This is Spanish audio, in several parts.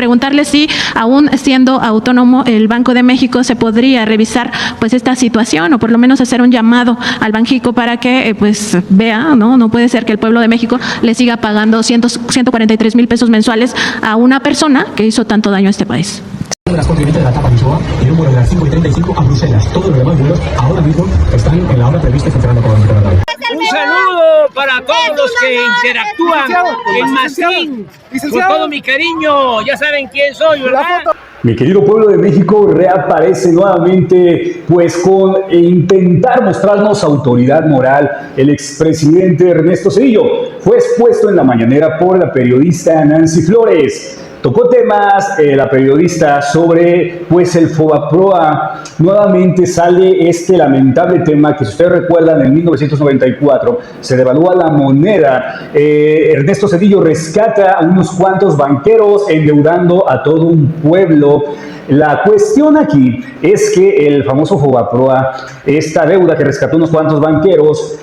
preguntarle si, aún siendo autónomo el Banco de México, se podría revisar pues esta situación, o por lo menos hacer un llamado al Banjico para que pues vea, no puede ser que el pueblo de México le siga pagando 143,000 pesos mensuales a una persona que hizo tanto daño a este país. Las continentes de la etapa de Lisboa y un vuelo de las 5:35 a Bruselas. Todos los demás vuelos ahora mismo están en la hora prevista funcionando con Canadá. Un saludo para todos los que interactúan en Masín. Con todo mi cariño, ya saben quién soy, ¿verdad? Mi querido pueblo de México reaparece nuevamente, pues con intentar mostrarnos autoridad moral. El expresidente Ernesto Zedillo fue expuesto en la mañanera por la periodista Nancy Flores. Tocó temas la periodista sobre pues el Fobaproa. Nuevamente sale este lamentable tema que, si ustedes recuerdan, en 1994 se devalúa la moneda. Ernesto Zedillo rescata a unos cuantos banqueros endeudando a todo un pueblo. La cuestión aquí es que el famoso Fobaproa, esta deuda que rescató unos cuantos banqueros,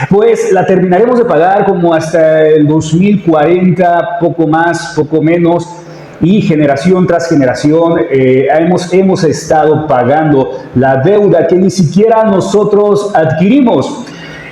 pues la terminaremos de pagar como hasta el 2040, poco más, poco menos, y generación tras generación hemos estado pagando la deuda que ni siquiera nosotros adquirimos.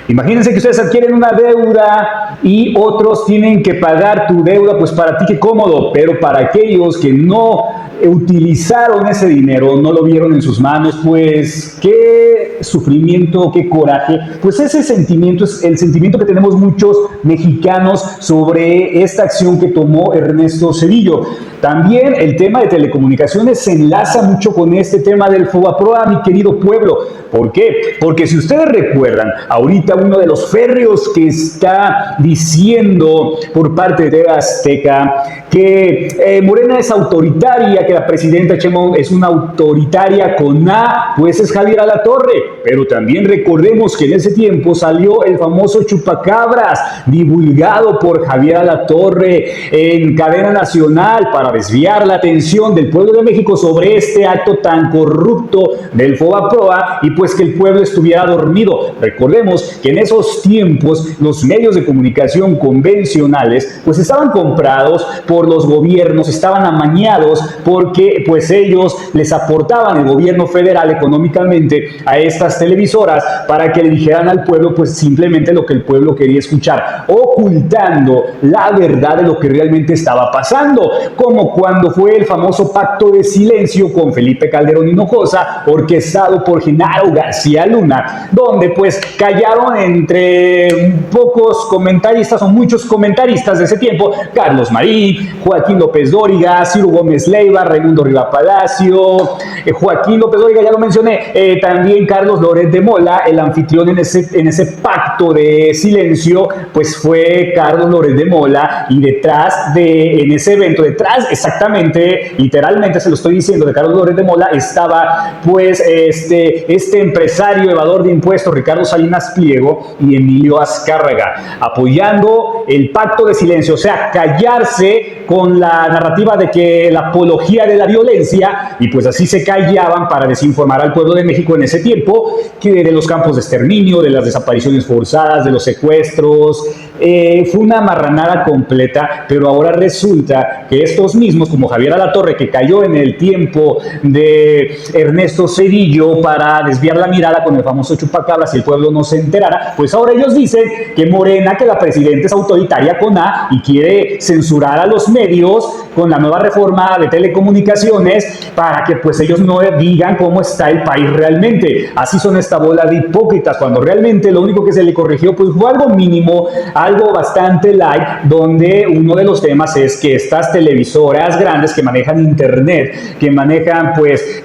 Imagínense que ustedes adquieren una deuda y otros tienen que pagar tu deuda, pues para ti qué cómodo, pero para aquellos que no utilizaron ese dinero, no lo vieron en sus manos, pues qué sufrimiento, qué coraje. Pues ese sentimiento es el sentimiento que tenemos muchos mexicanos sobre esta acción que tomó Ernesto Zedillo. También el tema de telecomunicaciones se enlaza mucho con este tema del Fobaproa, mi querido pueblo. ¿Por qué? Porque si ustedes recuerdan, ahorita uno de los férreos que está diciendo por parte de Azteca que Morena es autoritaria, que la presidenta Sheinbaum es una autoritaria con A, pues es Javier Alatorre. Pero también recordemos que en ese tiempo salió el famoso chupacabras, divulgado por Javier Alatorre en cadena nacional para desviar la atención del pueblo de México sobre este acto tan corrupto del Fobaproa y pues que el pueblo estuviera dormido. Recordemos que en esos tiempos los medios de comunicación convencionales pues estaban comprados por los gobiernos, estaban amañados porque pues ellos les aportaban, el gobierno federal, económicamente a estas televisoras para que le dijeran al pueblo pues simplemente lo que el pueblo quería escuchar, ocultando la verdad de lo que realmente estaba pasando, como cuando fue el famoso pacto de silencio con Felipe Calderón Hinojosa, orquestado por Genaro García Luna, donde pues callaron entre pocos comentaristas o muchos comentaristas de ese tiempo: Carlos Marín, Joaquín López Dóriga, Ciro Gómez Leiva, Raimundo Riva Palacio, Joaquín López Dóriga, ya lo mencioné, también Carlos Loret de Mola, el anfitrión en ese pacto de silencio, pues fue Carlos Loret de Mola, y en ese evento, detrás, exactamente, literalmente se lo estoy diciendo, de Carlos Loret de Mola, estaba pues este empresario evador de impuestos, Ricardo Salinas Pliego, y Emilio Azcárraga, apoyando el pacto de silencio, o sea, callarse con la narrativa de que la apología de la violencia, y pues así se callaban para desinformar al pueblo de México en ese tiempo, que de los campos de exterminio, de las desapariciones forzadas, de los secuestros. Fue una marranada completa, pero ahora resulta que estos mismos, como Javier Alatorre, que cayó en el tiempo de Ernesto Zedillo para desviar la mirada con el famoso chupacabras y el pueblo no se enterara, pues ahora ellos dicen que Morena, que la presidenta es autoritaria con A y quiere censurar a los medios con la nueva reforma de telecomunicaciones para que pues ellos no digan cómo está el país realmente. Así son esta bola de hipócritas, cuando realmente lo único que se le corrigió pues fue algo mínimo, algo bastante light, donde uno de los temas es que estas televisoras grandes que manejan internet, que manejan pues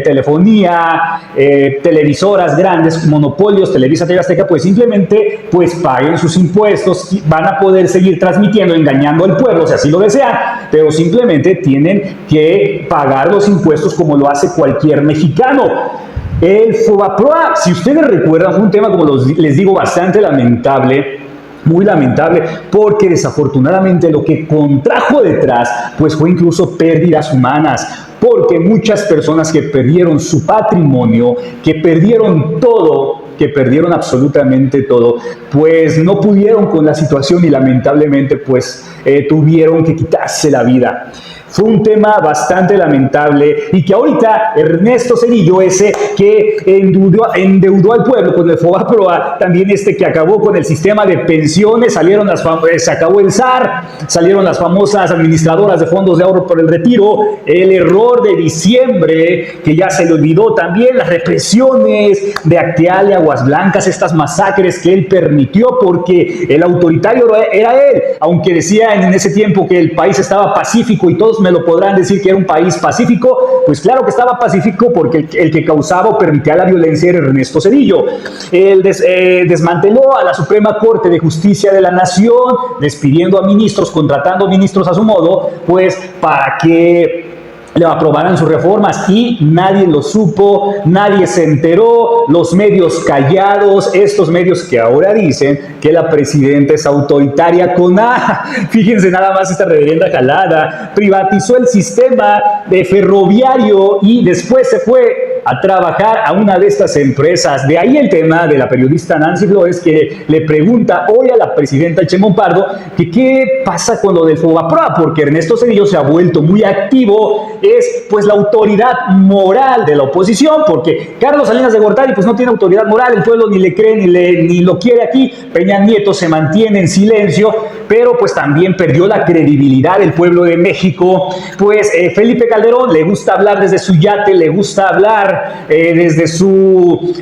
telefonía, televisoras grandes, monopolios, Televisa, TV Azteca, pues simplemente pues paguen sus impuestos, van a poder seguir transmitiendo, engañando al pueblo si así lo desean, pero simplemente tienen que pagar los impuestos como lo hace cualquier mexicano. El Fobaproa, si ustedes recuerdan, fue un tema, como les digo, bastante lamentable, muy lamentable, porque desafortunadamente lo que contrajo detrás pues fue incluso pérdidas humanas, porque muchas personas que perdieron su patrimonio, que perdieron todo que perdieron absolutamente todo, pues no pudieron con la situación y lamentablemente pues tuvieron que quitarse la vida. Fue un tema bastante lamentable y que ahorita Ernesto Zedillo, ese que endeudó al pueblo con el FOBAPROA, también que acabó con el sistema de pensiones, se acabó el SAR, salieron las famosas administradoras de fondos de ahorro por el retiro, el error de diciembre, que ya se le olvidó también, las represiones de Acteal y Aguas Blancas, estas masacres que él permitió porque el autoritario era él, aunque decían en ese tiempo que el país estaba pacífico y todos me lo podrán decir que era un país pacífico, pues claro que estaba pacífico porque el que causaba o permitía la violencia era Ernesto Zedillo. Él desmanteló a la Suprema Corte de Justicia de la Nación, despidiendo a ministros, contratando ministros a su modo, pues para que le aprobaran sus reformas y nadie lo supo, nadie se enteró, los medios callados, estos medios que ahora dicen que la presidenta es autoritaria fíjense nada más esta reverenda jalada, privatizó el sistema de ferroviario y después se fue a trabajar a una de estas empresas. De ahí el tema de la periodista Nancy Flores, que le pregunta hoy a la presidenta Sheinbaum Pardo que qué pasa con lo del FOBAPROA, porque Ernesto Zedillo se ha vuelto muy activo, es pues la autoridad moral de la oposición, porque Carlos Salinas de Gortari pues no tiene autoridad moral, el pueblo ni le cree ni lo quiere aquí, Peña Nieto se mantiene en silencio, pero pues también perdió la credibilidad del pueblo de México, pues Felipe Calderón le gusta hablar desde su yate, le gusta hablar desde su,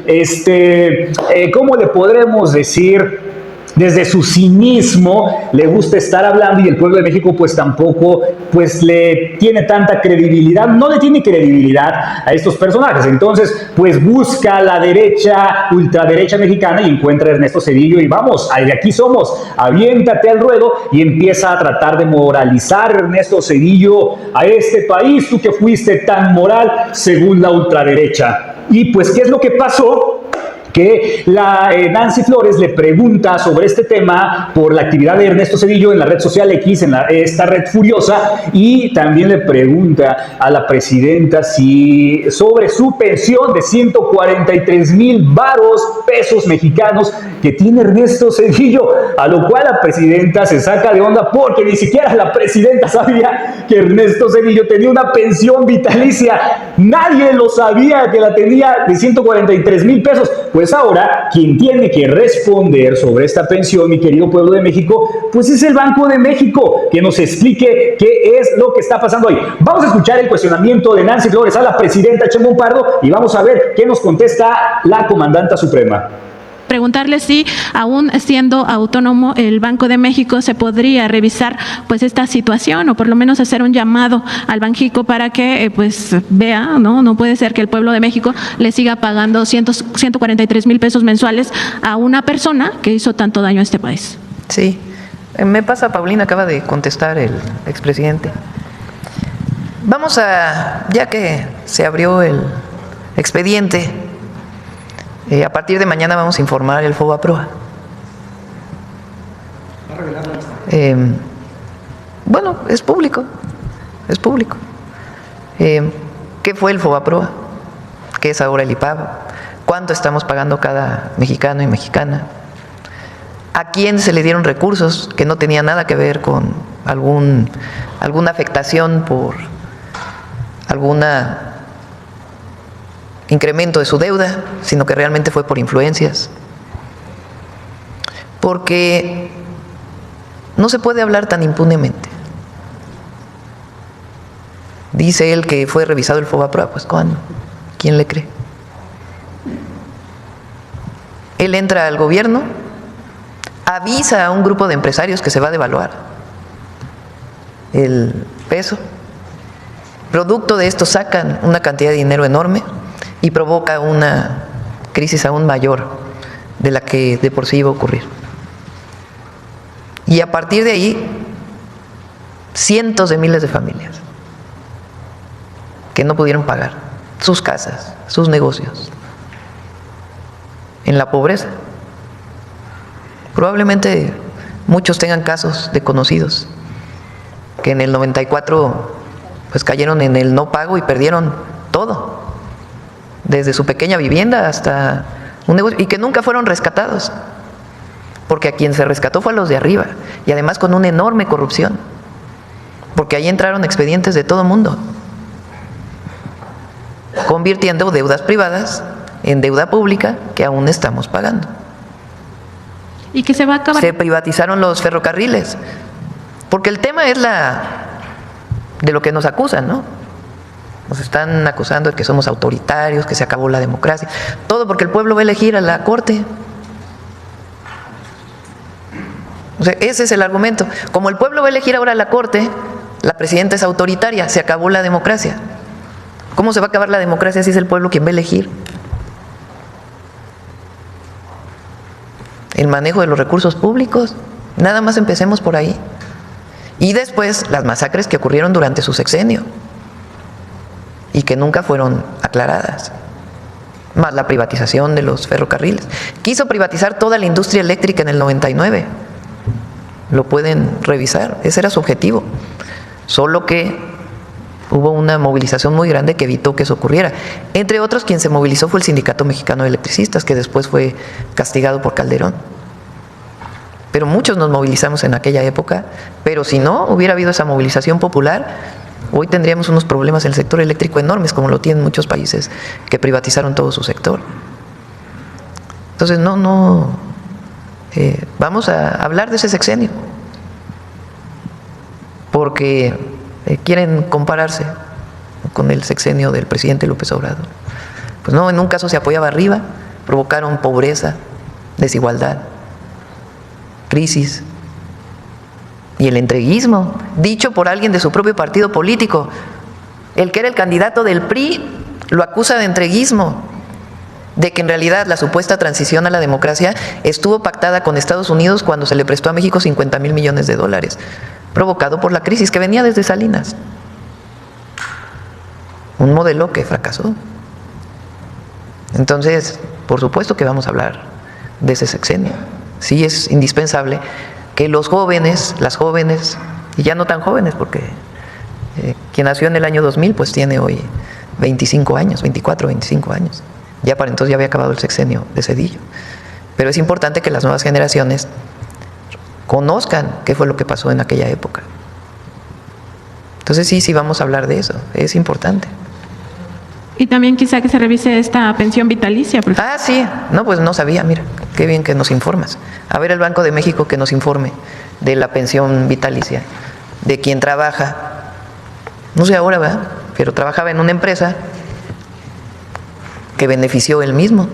¿cómo le podremos decir? Desde su cinismo, le gusta estar hablando y el pueblo de México pues tampoco pues le tiene tanta credibilidad, no le tiene credibilidad a estos personajes. Entonces pues busca la derecha, ultraderecha mexicana y encuentra a Ernesto Zedillo y vamos, de aquí somos, aviéntate al ruedo y empieza a tratar de moralizar Ernesto Zedillo a este país, tú que fuiste tan moral según la ultraderecha. Y pues, ¿qué es lo que pasó? Que Nancy Flores le pregunta sobre este tema por la actividad de Ernesto Zedillo en la red social X, en esta red furiosa, y también le pregunta a la presidenta sobre su pensión de 143,000 pesos mexicanos que tiene Ernesto Zedillo, a lo cual la presidenta se saca de onda porque ni siquiera la presidenta sabía que Ernesto Zedillo tenía una pensión vitalicia. Nadie lo sabía que la tenía de 143,000 pesos. Pues ahora, quien tiene que responder sobre esta pensión, mi querido pueblo de México, pues es el Banco de México, que nos explique qué es lo que está pasando ahí. Vamos a escuchar el cuestionamiento de Nancy Flores a la presidenta Sheinbaum Pardo y vamos a ver qué nos contesta la comandanta suprema. Preguntarle si, aún siendo autónomo el Banco de México, se podría revisar pues esta situación o por lo menos hacer un llamado al Banjico para que pues vea, no puede ser que el pueblo de México le siga pagando 143,000 pesos mensuales a una persona que hizo tanto daño a este país. Sí, me pasa, Paulina, acaba de contestar el expresidente. Vamos ya que se abrió el expediente, a partir de mañana vamos a informar el FOBAPROA. Bueno, es público. ¿Qué fue el FOBAPROA? ¿Qué es ahora el IPAB? ¿Cuánto estamos pagando cada mexicano y mexicana? ¿A quién se le dieron recursos que no tenía nada que ver con alguna afectación por alguna incremento de su deuda, sino que realmente fue por influencias? Porque no se puede hablar tan impunemente. Dice él que fue revisado el FOBAPROA, pues ¿cuándo? ¿Quién le cree? Él entra al gobierno, avisa a un grupo de empresarios que se va a devaluar el peso. Producto de esto sacan una cantidad de dinero enorme y provoca una crisis aún mayor de la que de por sí iba a ocurrir. Y a partir de ahí, cientos de miles de familias que no pudieron pagar sus casas, sus negocios, en la pobreza. Probablemente muchos tengan casos de conocidos que en el 94 pues cayeron en el no pago y perdieron todo, desde su pequeña vivienda hasta Un negocio, y que nunca fueron rescatados, porque a quien se rescató fue a los de arriba, y además con una enorme corrupción, porque ahí entraron expedientes de todo mundo, convirtiendo deudas privadas en deuda pública que aún estamos pagando. ¿Y que se va a acabar? Se privatizaron los ferrocarriles, porque el tema es de lo que nos acusan, ¿no? Nos están acusando de que somos autoritarios, que se acabó la democracia, todo porque el pueblo va a elegir a la Corte. O sea, ese es el argumento. Como el pueblo va a elegir ahora a la Corte, la presidenta es autoritaria, se acabó la democracia. ¿Cómo se va a acabar la democracia si es el pueblo quien va a elegir? El manejo de los recursos públicos, nada más empecemos por ahí. Y después las masacres que ocurrieron durante su sexenio y que nunca fueron aclaradas, más la privatización de los ferrocarriles. Quiso privatizar toda la industria eléctrica en el 99, lo pueden revisar, ese era su objetivo, solo que hubo una movilización muy grande que evitó que eso ocurriera. Entre otros, quien se movilizó fue el Sindicato Mexicano de Electricistas, que después fue castigado por Calderón. Pero muchos nos movilizamos en aquella época, pero si no hubiera habido esa movilización popular, hoy tendríamos unos problemas en el sector eléctrico enormes, como lo tienen muchos países que privatizaron todo su sector. Entonces, vamos a hablar de ese sexenio, porque quieren compararse con el sexenio del presidente López Obrador. Pues no, en un caso se apoyaba arriba, provocaron pobreza, desigualdad, crisis, y el entreguismo, dicho por alguien de su propio partido político. El que era el candidato del PRI lo acusa de entreguismo, de que en realidad la supuesta transición a la democracia estuvo pactada con Estados Unidos cuando se le prestó a México 50,000 millones de dólares, provocado por la crisis que venía desde Salinas. Un modelo que fracasó. Entonces, por supuesto que vamos a hablar de ese sexenio. Sí es indispensable que los jóvenes, las jóvenes, y ya no tan jóvenes, porque quien nació en el año 2000, pues tiene hoy 25 años, 24, 25 años. Ya para entonces ya había acabado el sexenio de Zedillo. Pero es importante que las nuevas generaciones conozcan qué fue lo que pasó en aquella época. Entonces sí vamos a hablar de eso, es importante. Y también quizá que se revise esta pensión vitalicia. Porque... Ah, sí, no, pues no sabía, mira, qué bien que nos informas. A ver el Banco de México que nos informe de la pensión vitalicia, de quien trabaja, no sé ahora, ¿verdad? Pero trabajaba en una empresa que benefició él mismo.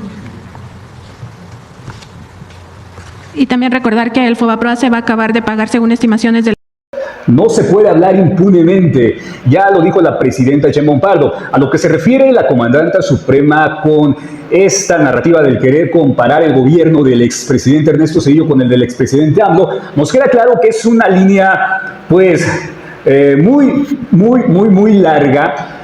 Y también recordar que el FOBAPROA se va a acabar de pagar según estimaciones del... No se puede hablar impunemente, ya lo dijo la presidenta Sheinbaum Pardo. A lo que se refiere la comandanta suprema con esta narrativa del querer comparar el gobierno del expresidente Ernesto Zedillo con el del expresidente AMLO, nos queda claro que es una línea pues muy larga,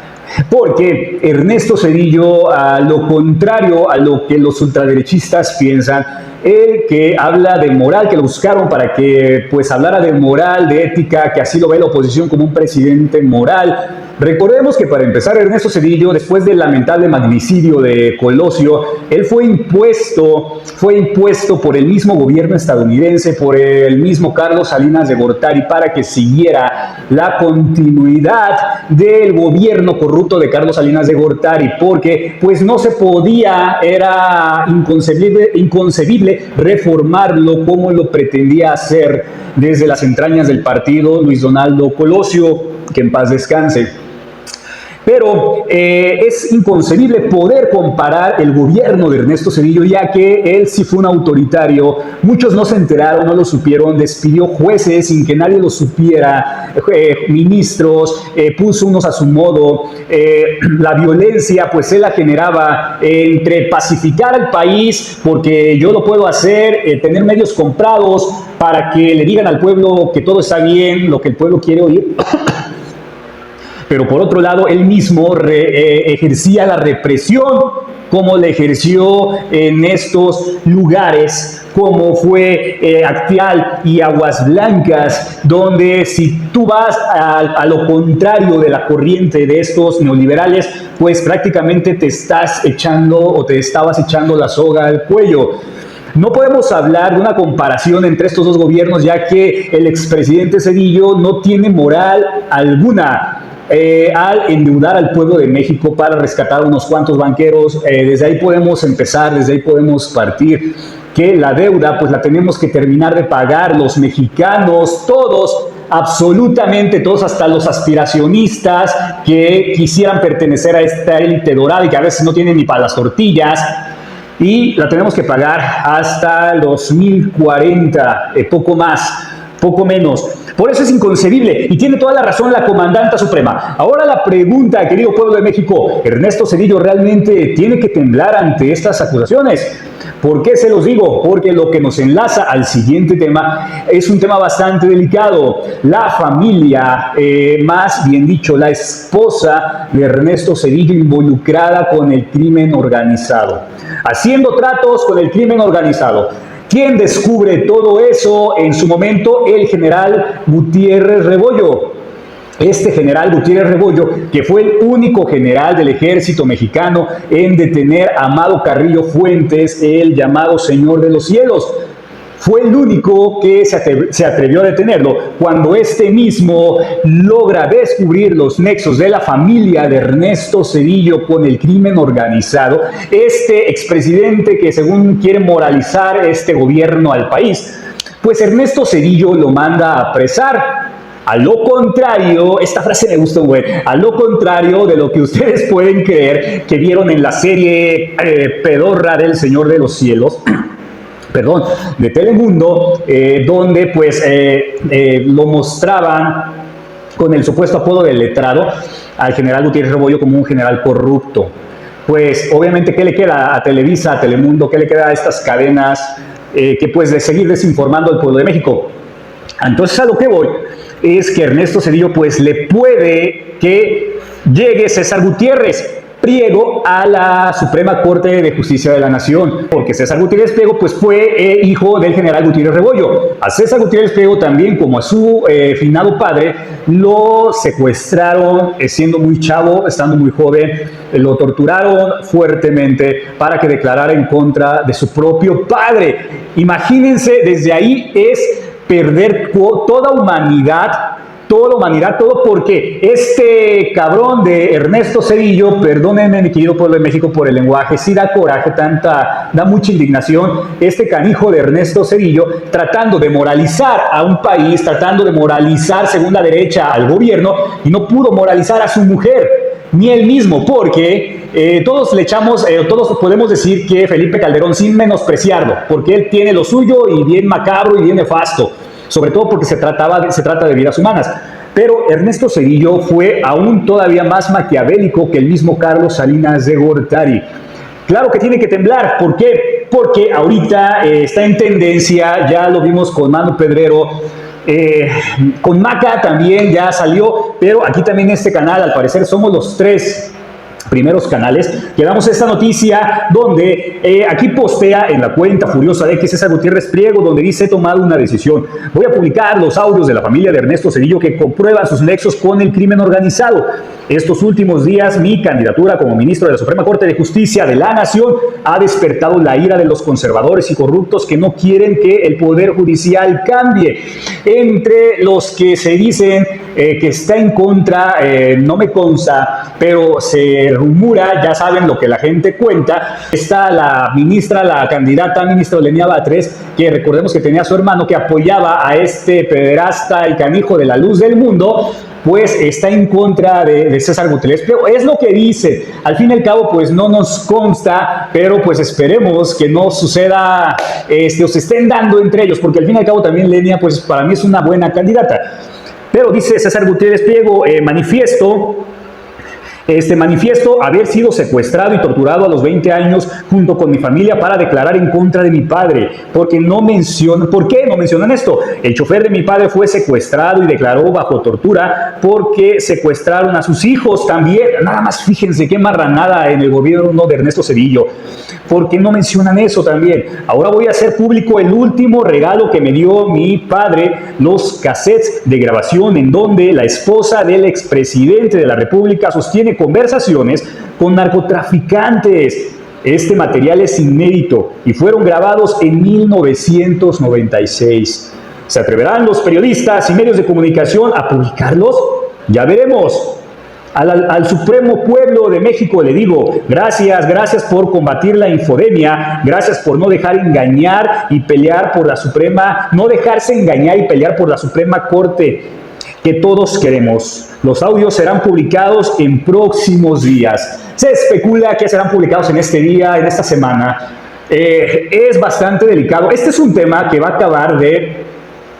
porque Ernesto Zedillo, a lo contrario a lo que los ultraderechistas piensan, él que habla de moral, que lo buscaron para que pues hablara de moral, de ética, que así lo ve la oposición como un presidente moral. Recordemos que para empezar, Ernesto Zedillo, después del lamentable magnicidio de Colosio, él fue impuesto por el mismo gobierno estadounidense, por el mismo Carlos Salinas de Gortari, para que siguiera la continuidad del gobierno corrupto de Carlos Salinas de Gortari, porque pues no se podía, era inconcebible reformarlo como lo pretendía hacer desde las entrañas del partido Luis Donaldo Colosio, que en paz descanse. Pero es inconcebible poder comparar el gobierno de Ernesto Zedillo, ya que él sí fue un autoritario. Muchos no se enteraron, no lo supieron, despidió jueces sin que nadie lo supiera, ministros, puso unos a su modo. La violencia, pues él la generaba entre pacificar al país, porque yo lo puedo hacer, tener medios comprados para que le digan al pueblo que todo está bien, lo que el pueblo quiere oír. Pero por otro lado, él mismo ejercía la represión como la ejerció en estos lugares como fue Acteal y Aguas Blancas, donde si tú vas a lo contrario de la corriente de estos neoliberales, pues prácticamente te estás echando o te estabas echando la soga al cuello. No podemos hablar de una comparación entre estos dos gobiernos, ya que el expresidente Zedillo no tiene moral alguna al endeudar al pueblo de México para rescatar a unos cuantos banqueros. Desde ahí podemos empezar, desde ahí podemos partir, que la deuda pues la tenemos que terminar de pagar los mexicanos, todos, absolutamente todos, hasta los aspiracionistas que quisieran pertenecer a esta élite dorada y que a veces no tienen ni para las tortillas. Y la tenemos que pagar hasta el 2040, poco más, poco menos. Por eso es inconcebible, y tiene toda la razón la comandanta suprema. Ahora la pregunta, querido pueblo de México, ¿Ernesto Zedillo realmente tiene que temblar ante estas acusaciones? ¿Por qué se los digo? Porque lo que nos enlaza al siguiente tema es un tema bastante delicado. La familia, más bien dicho, la esposa de Ernesto Zedillo, involucrada con el crimen organizado, haciendo tratos con el crimen organizado. ¿Quién descubre todo eso en su momento? El general Gutiérrez Rebollo. Este general Gutiérrez Rebollo, que fue el único general del ejército mexicano en detener a Amado Carrillo Fuentes, el llamado Señor de los Cielos. Fue el único que se atrevió a detenerlo cuando este mismo logra descubrir los nexos de la familia de Ernesto Zedillo con el crimen organizado. Este expresidente que según quiere moralizar este gobierno al país, pues Ernesto Zedillo lo manda a apresar. A lo contrario, esta frase me gusta, güey, a lo contrario de lo que ustedes pueden creer que vieron en la serie pedorra del Señor de los Cielos, perdón, de Telemundo, donde pues lo mostraban con el supuesto apodo de letrado al general Gutiérrez Rebollo como un general corrupto. Pues obviamente, ¿qué le queda a Televisa, a Telemundo? ¿Qué le queda a estas cadenas que pues de seguir desinformando al pueblo de México? Entonces a lo que voy es que Ernesto Zedillo pues le puede que llegue César Gutiérrez Priego a la Suprema Corte de Justicia de la Nación, porque César Gutiérrez Priego pues fue hijo del general Gutiérrez Rebollo. A César Gutiérrez Priego también, como a su finado padre, lo secuestraron siendo muy chavo, estando muy joven, lo torturaron fuertemente para que declarara en contra de su propio padre. Imagínense, desde ahí es perder toda humanidad, todo porque este cabrón de Ernesto Zedillo, perdónenme mi querido pueblo de México por el lenguaje, sí da coraje, da mucha indignación, este canijo de Ernesto Zedillo tratando de moralizar a un país, tratando de moralizar según la derecha al gobierno, y no pudo moralizar a su mujer, ni él mismo, porque todos le echamos, todos podemos decir que Felipe Calderón, sin menospreciarlo, porque él tiene lo suyo y bien macabro y bien nefasto, sobre todo porque se trata de vidas humanas. Pero Ernesto Zedillo fue aún todavía más maquiavélico que el mismo Carlos Salinas de Gortari. Claro que tiene que temblar. ¿Por qué? Porque ahorita está en tendencia, ya lo vimos con Manu Pedrero, con Maca también ya salió, pero aquí también en este canal, al parecer, somos los tres primeros canales que damos esta noticia, donde aquí postea en la cuenta furiosa de que César Gutiérrez Priego, donde dice: he tomado una decisión, voy a publicar los audios de la familia de Ernesto Zedillo que comprueban sus nexos con el crimen organizado. Estos últimos días mi candidatura como ministro de la Suprema Corte de Justicia de la Nación ha despertado la ira de los conservadores y corruptos que no quieren que el Poder Judicial cambie. Entre los que se dicen que está en contra, no me consta, pero se rumora, ya saben lo que la gente cuenta, está la ministra, la candidata ministra Olenia Batres, que recordemos que tenía a su hermano que apoyaba a este pederasta y canijo de la luz del mundo, pues está en contra de César Gutiérrez Priego. Es lo que dice. Al fin y al cabo, pues no nos consta, pero pues esperemos que no suceda, o se estén dando entre ellos, porque al fin y al cabo también Lenia, pues para mí es una buena candidata. Pero dice César Gutiérrez Priego, manifiesto Manifiesto haber sido secuestrado y torturado a los 20 años junto con mi familia para declarar en contra de mi padre. ¿Por qué no mencionan esto? El chofer de mi padre fue secuestrado y declaró bajo tortura porque secuestraron a sus hijos también. Nada más fíjense qué marranada en el gobierno de Ernesto Zedillo. ¿Por qué no mencionan eso también? Ahora voy a hacer público el último regalo que me dio mi padre, los cassettes de grabación en donde la esposa del expresidente de la República sostiene conversaciones con narcotraficantes. Este material es inédito y fueron grabados en 1996. ¿Se atreverán los periodistas y medios de comunicación a publicarlos? Ya veremos. Al Supremo Pueblo de México le digo, gracias por combatir la infodemia, gracias por no dejar engañar y pelear por la Suprema, no dejarse engañar y pelear por la Suprema Corte que todos queremos. Los audios serán publicados en próximos días. Se especula que serán publicados en este día, en esta semana. Es bastante delicado. Este es un tema que va a acabar de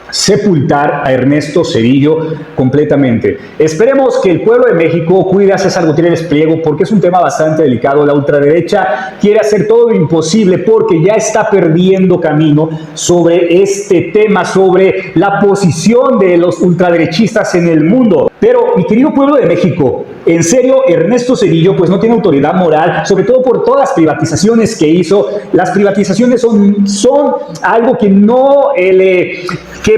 sepultar a Ernesto Zedillo completamente. Esperemos que el pueblo de México cuide a César Gutiérrez Priego porque es un tema bastante delicado. La ultraderecha quiere hacer todo lo imposible porque ya está perdiendo camino sobre este tema, sobre la posición de los ultraderechistas en el mundo. Pero, mi querido pueblo de México, en serio, Ernesto Zedillo pues no tiene autoridad moral, sobre todo por todas las privatizaciones que hizo. Las privatizaciones son algo que no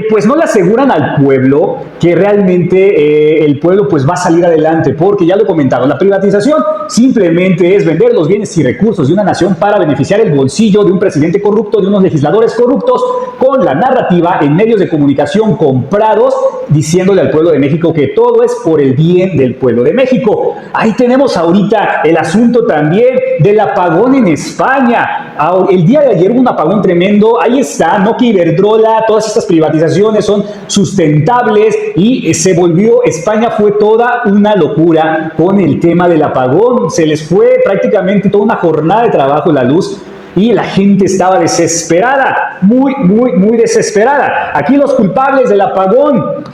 pues no le aseguran al pueblo que realmente el pueblo pues va a salir adelante, porque ya lo he comentado, la privatización simplemente es vender los bienes y recursos de una nación para beneficiar el bolsillo de un presidente corrupto, de unos legisladores corruptos, con la narrativa en medios de comunicación comprados, diciéndole al pueblo de México que todo es por el bien del pueblo de México. Ahí tenemos ahorita el asunto también del apagón en España. El día de ayer hubo un apagón tremendo. Ahí está, Nokia, Iberdrola, todas estas privatizaciones son sustentables y España fue toda una locura con el tema del apagón. Se les fue prácticamente toda una jornada de trabajo la luz. Y la gente estaba desesperada, muy desesperada. Aquí los culpables del apagón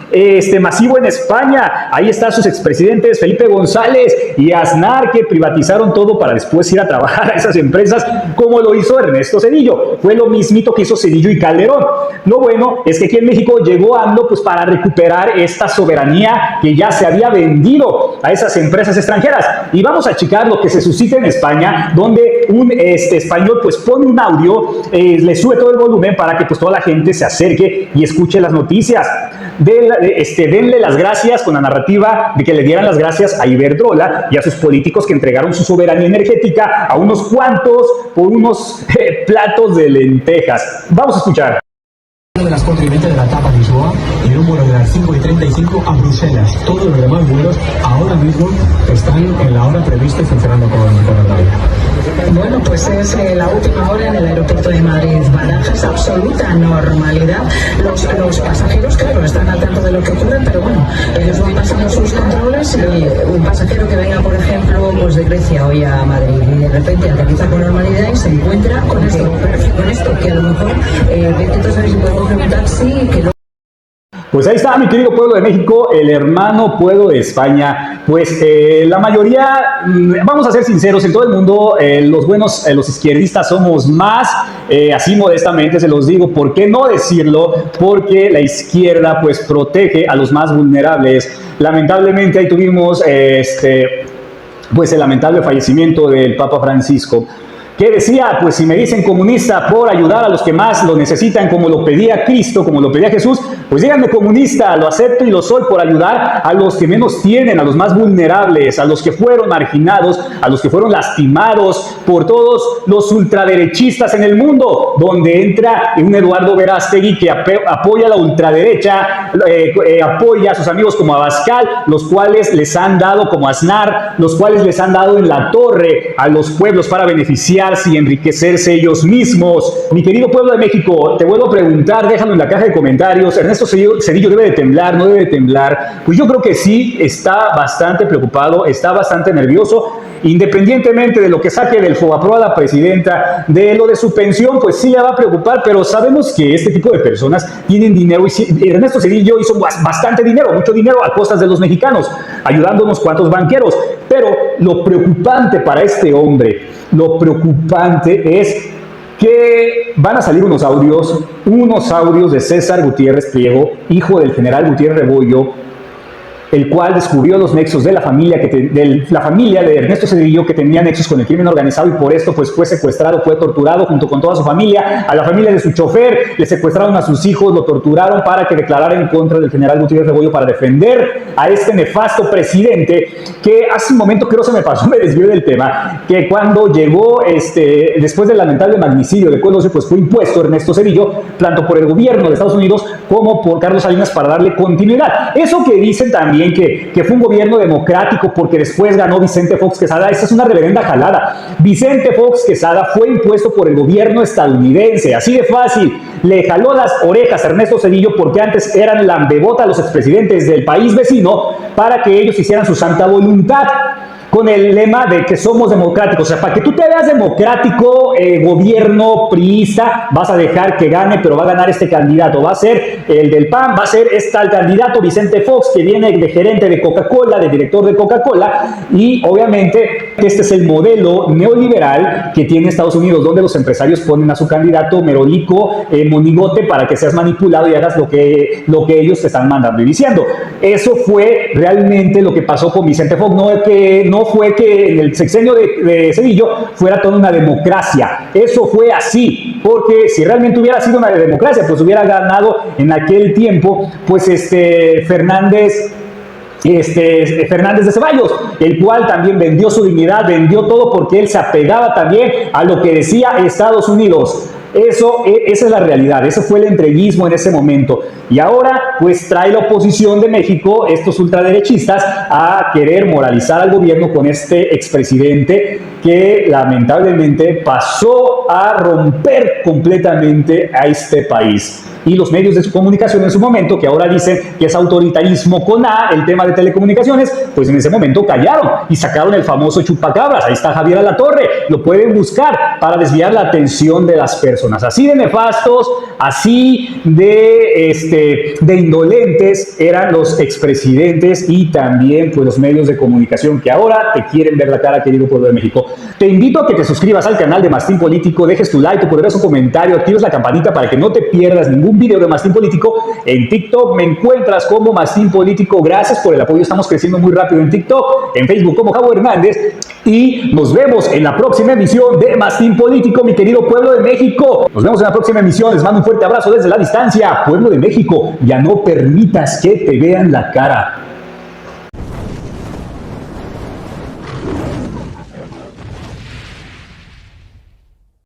masivo en España, ahí están sus expresidentes Felipe González y Aznar, que privatizaron todo para después ir a trabajar a esas empresas, como lo hizo Ernesto Zedillo. Fue lo mismito que hizo Zedillo y Calderón. Lo bueno es que aquí en México llegó AMLO pues para recuperar esta soberanía que ya se había vendido a esas empresas extranjeras. Y vamos a checar lo que se suscita en España, donde un español pues pone un audio, le sube todo el volumen para que pues toda la gente se acerque y escuche las noticias. Denle las gracias con la narrativa de que le dieran las gracias a Iberdrola y a sus políticos que entregaron su soberanía energética a unos cuantos por unos platos de lentejas. Vamos a escuchar. De las 4:20 de la etapa de Lisboa y en un vuelo de las 5:35 a Bruselas. Todos los demás vuelos ahora mismo están en la hora prevista y funcionando con horario. Bueno, pues es la última hora en el aeropuerto de Madrid-Barajas, absoluta normalidad. Los pasajeros, claro, están al tanto de lo que ocurre, pero bueno, ellos van pasando sus controles y un pasajero que venga, por ejemplo, pues de Grecia hoy a Madrid y de repente aterriza con normalidad y se encuentra con esto que a lo mejor, entonces a ver si podemos preguntar, sí, que lo... Pues ahí está, mi querido pueblo de México, el hermano pueblo de España. Pues la mayoría, vamos a ser sinceros, en todo el mundo los buenos, los izquierdistas somos más, así modestamente se los digo. ¿Por qué no decirlo? Porque la izquierda pues protege a los más vulnerables. Lamentablemente ahí tuvimos pues el lamentable fallecimiento del Papa Francisco, que decía, pues si me dicen comunista por ayudar a los que más lo necesitan, como lo pedía Cristo, como lo pedía Jesús, pues díganme comunista, lo acepto y lo soy por ayudar a los que menos tienen, a los más vulnerables, a los que fueron marginados, a los que fueron lastimados por todos los ultraderechistas en el mundo, donde entra un Eduardo Verástegui que apoya a la ultraderecha, apoya a sus amigos como Abascal, los cuales les han dado, como Aznar, los cuales les han dado en la torre a los pueblos para beneficiar beneficiarse y enriquecerse ellos mismos. Mi querido pueblo de México, te vuelvo a preguntar, déjalo en la caja de comentarios. Ernesto Zedillo debe de temblar, no debe de temblar. Pues yo creo que sí, está bastante preocupado, está bastante nervioso. Independientemente de lo que saque del Fobaproa la presidenta, de lo de su pensión, pues sí le va a preocupar, pero sabemos que este tipo de personas tienen dinero y Ernesto Zedillo hizo bastante dinero, mucho dinero a costas de los mexicanos, ayudando a unos cuantos banqueros. Pero lo preocupante para este hombre, lo preocupante es que van a salir unos audios de César Gutiérrez Priego, hijo del general Gutiérrez Rebollo, el cual descubrió los nexos de la familia de Ernesto Zedillo, que tenía nexos con el crimen organizado, y por esto pues fue secuestrado, fue torturado junto con toda su familia. A la familia de su chofer le secuestraron a sus hijos, lo torturaron para que declarara en contra del general Gutiérrez Rebollo, para defender a este nefasto presidente, que hace un momento creo se me pasó, me desvió del tema, que cuando llegó después del lamentable magnicidio de Colosio, pues fue impuesto Ernesto Zedillo, tanto por el gobierno de Estados Unidos como por Carlos Salinas, para darle continuidad. Eso que dicen también que fue un gobierno democrático porque después ganó Vicente Fox Quesada, esa es una reverenda jalada. Vicente Fox Quesada fue impuesto por el gobierno estadounidense, así de fácil. Le jaló las orejas a Ernesto Zedillo porque antes eran lambebota los expresidentes del país vecino para que ellos hicieran su santa voluntad, con el lema de que somos democráticos. O sea, para que tú te veas democrático, gobierno priista, vas a dejar que gane, pero va a ganar este candidato. Va a ser el del PAN, va a ser el candidato Vicente Fox, que viene de gerente de Coca-Cola, de director de Coca-Cola, y obviamente este es el modelo neoliberal que tiene Estados Unidos, donde los empresarios ponen a su candidato merolico, monigote, para que seas manipulado y hagas lo que ellos te están mandando y diciendo. Eso fue realmente lo que pasó con Vicente Fox. No fue que en el sexenio de Zedillo fuera toda una democracia. Eso fue así, porque si realmente hubiera sido una democracia, pues hubiera ganado en aquel tiempo, pues Fernández de Ceballos, el cual también vendió su dignidad, vendió todo, porque él se apegaba también a lo que decía Estados Unidos. Esa es la realidad, ese fue el entreguismo en ese momento. Y ahora pues trae la oposición de México, estos ultraderechistas, a querer moralizar al gobierno con este expresidente que lamentablemente pasó a romper completamente a este país. Y los medios de comunicación en su momento, que ahora dicen que es autoritarismo con A, el tema de telecomunicaciones, pues en ese momento callaron y sacaron el famoso chupacabras. Ahí está Javier Alatorre, lo pueden buscar, para desviar la atención de las personas. Así de nefastos, así de indolentes eran los expresidentes y también pues los medios de comunicación que ahora te quieren ver la cara, querido pueblo de México. Te invito a que te suscribas al canal de Mastín Político, dejes tu like, tu poderoso comentario, actives la campanita para que no te pierdas ningún video de Mastín Político. En TikTok me encuentras como Mastín Político. Gracias por el apoyo, estamos creciendo muy rápido en TikTok, en Facebook como Javo Hernández, y nos vemos en la próxima emisión de Mastín Político, mi querido pueblo de México. Nos vemos en la próxima emisión, les mando un fuerte abrazo desde la distancia. Pueblo de México, ya no permitas que te vean la cara.